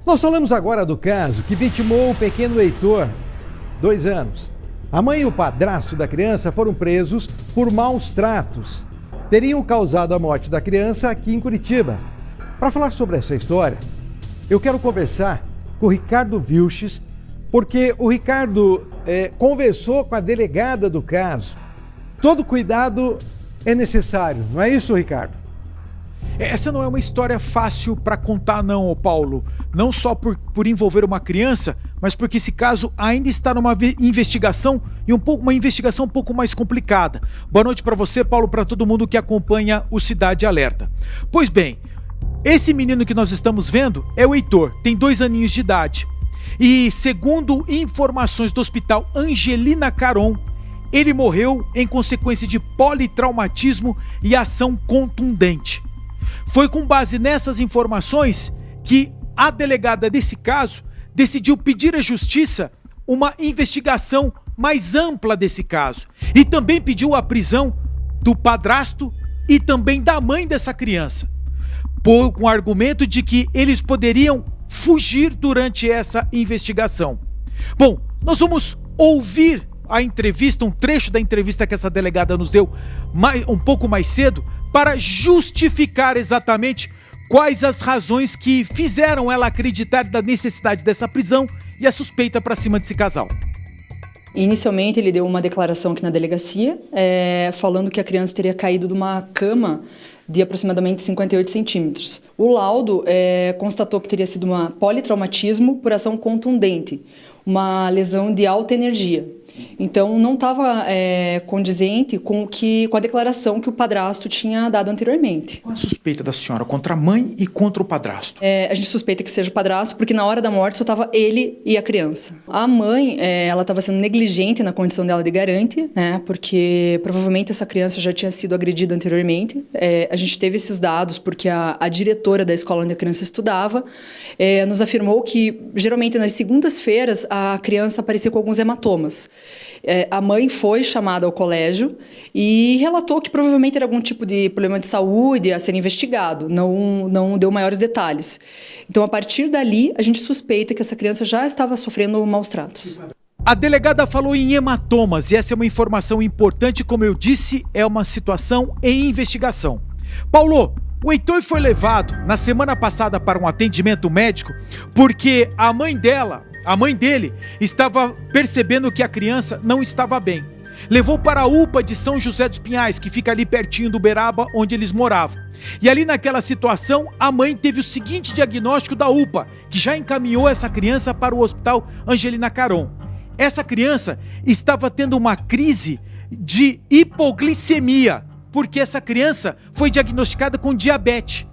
Nós falamos agora do caso que vitimou o pequeno Heitor, 2 anos. A mãe e o padrasto da criança foram presos por maus tratos. Teriam causado a morte da criança aqui em Curitiba. Para falar sobre essa história, eu quero conversar com o Ricardo Vilches, porque o Ricardo conversou com a delegada do caso. Todo cuidado é necessário, não é isso, Ricardo? Essa não é uma história fácil para contar não, Paulo. Não só por envolver uma criança, mas porque esse caso ainda está numa investigação e uma investigação um pouco mais complicada. Boa noite para você, Paulo, para todo mundo que acompanha o Cidade Alerta. Pois bem, esse menino que nós estamos vendo é o Heitor, tem 2 aninhos de idade. E segundo informações do Hospital Angelina Caron, ele morreu em consequência de politraumatismo e ação contundente. Foi com base nessas informações que a delegada desse caso decidiu pedir à justiça uma investigação mais ampla desse caso e também pediu a prisão do padrasto e também da mãe dessa criança, com o argumento de que eles poderiam fugir durante essa investigação. Bom, nós vamos ouvir a entrevista, um trecho da entrevista que essa delegada nos deu um pouco mais cedo, para justificar exatamente quais as razões que fizeram ela acreditar da necessidade dessa prisão e a suspeita para cima desse casal. Inicialmente ele deu uma declaração aqui na delegacia, falando que a criança teria caído de uma cama de aproximadamente 58 centímetros. O laudo constatou que teria sido um politraumatismo por ação contundente, uma lesão de alta energia. Então não estava condizente com a declaração que o padrasto tinha dado anteriormente. Qual a suspeita da senhora contra a mãe e contra o padrasto? A gente suspeita que seja o padrasto, porque na hora da morte só estava ele e a criança. A mãe, ela estava sendo negligente na condição dela de garante, né? Porque provavelmente essa criança já tinha sido agredida anteriormente. A gente teve esses dados porque a diretora da escola onde a criança estudava nos afirmou que geralmente nas segundas-feiras a criança aparecia com alguns hematomas. A mãe foi chamada ao colégio e relatou que provavelmente era algum tipo de problema de saúde a ser investigado, não deu maiores detalhes. Então, a partir dali, a gente suspeita que essa criança já estava sofrendo maus tratos. A delegada falou em hematomas e essa é uma informação importante, como eu disse, é uma situação em investigação. Paulo, o Heitor foi levado na semana passada para um atendimento médico porque a mãe dele estava percebendo que a criança não estava bem. Levou para a UPA de São José dos Pinhais, que fica ali pertinho do Uberaba, onde eles moravam. E ali naquela situação, a mãe teve o seguinte diagnóstico da UPA, que já encaminhou essa criança para o Hospital Angelina Caron. Essa criança estava tendo uma crise de hipoglicemia, porque essa criança foi diagnosticada com diabetes.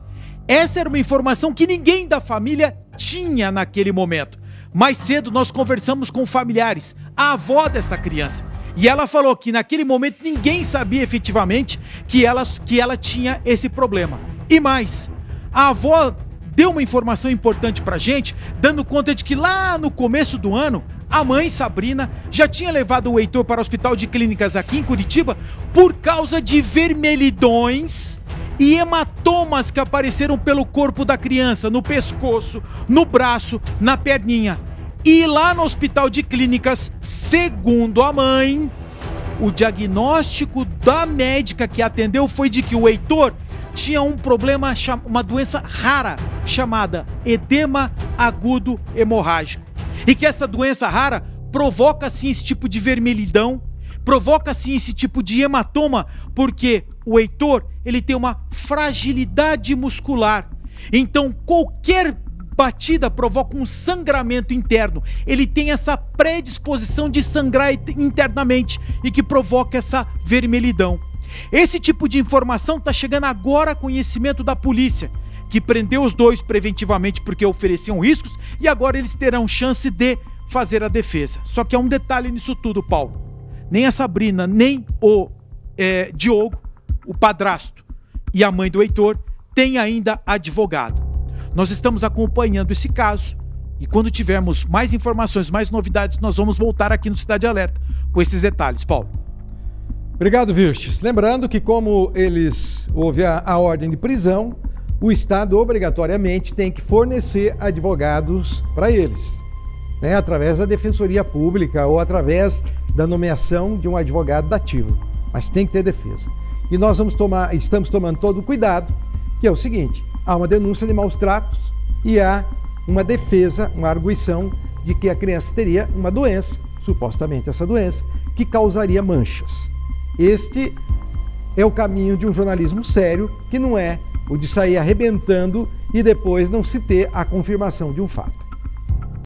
Essa era uma informação que ninguém da família tinha naquele momento. Mais cedo nós conversamos com familiares, a avó dessa criança, e ela falou que naquele momento ninguém sabia efetivamente que ela tinha esse problema. E mais, a avó deu uma informação importante pra gente, dando conta de que lá no começo do ano, a mãe, Sabrina, já tinha levado o Heitor para o Hospital de Clínicas aqui em Curitiba por causa de vermelhidões e hematomas que apareceram pelo corpo da criança, no pescoço, no braço, na perninha. E lá no Hospital de Clínicas, segundo a mãe, o diagnóstico da médica que atendeu foi de que o Heitor tinha um problema, uma doença rara, chamada edema agudo hemorrágico. E que essa doença rara provoca sim esse tipo de vermelhidão, provoca sim esse tipo de hematoma, porque o Heitor, ele tem uma fragilidade muscular. Então qualquer batida provoca um sangramento interno. Ele tem essa predisposição de sangrar internamente e que provoca essa vermelhidão. Esse tipo de informação está chegando agora a conhecimento da polícia, que prendeu os dois preventivamente porque ofereciam riscos e agora eles terão chance de fazer a defesa. Só que há um detalhe nisso tudo, Paulo. Nem a Sabrina, nem o Diogo, o padrasto e a mãe do Heitor, têm ainda advogado. Nós estamos acompanhando esse caso e quando tivermos mais informações, mais novidades, nós vamos voltar aqui no Cidade Alerta com esses detalhes, Paulo. Obrigado, Vilches. Lembrando que como houve a ordem de prisão, o Estado obrigatoriamente tem que fornecer advogados para eles, né, através da Defensoria Pública ou através da nomeação de um advogado dativo, mas tem que ter defesa. E nós estamos tomando todo o cuidado, que é o seguinte: há uma denúncia de maus tratos e há uma defesa, uma arguição de que a criança teria uma doença, supostamente essa doença, que causaria manchas. Este é o caminho de um jornalismo sério, que não é o de sair arrebentando e depois não se ter a confirmação de um fato.